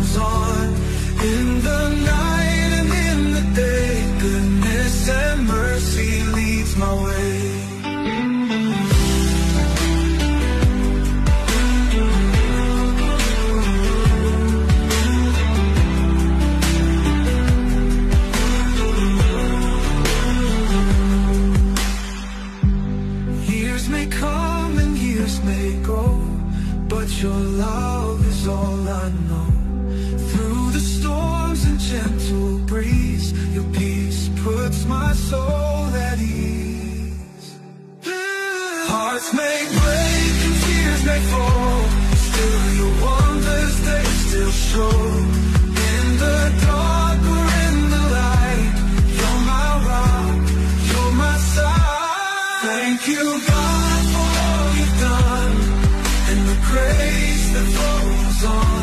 goes on. In the night and in the day, goodness and mercy leads my way. Years may come and years may go, but your love is all I know. Through the storms and gentle breeze, your peace puts my soul at ease. Hearts may break and tears may fall, still your wonders they still show. In the dark or in the light, you're my rock, you're my side. Thank you, God, for all you've done, and the grace that flows on.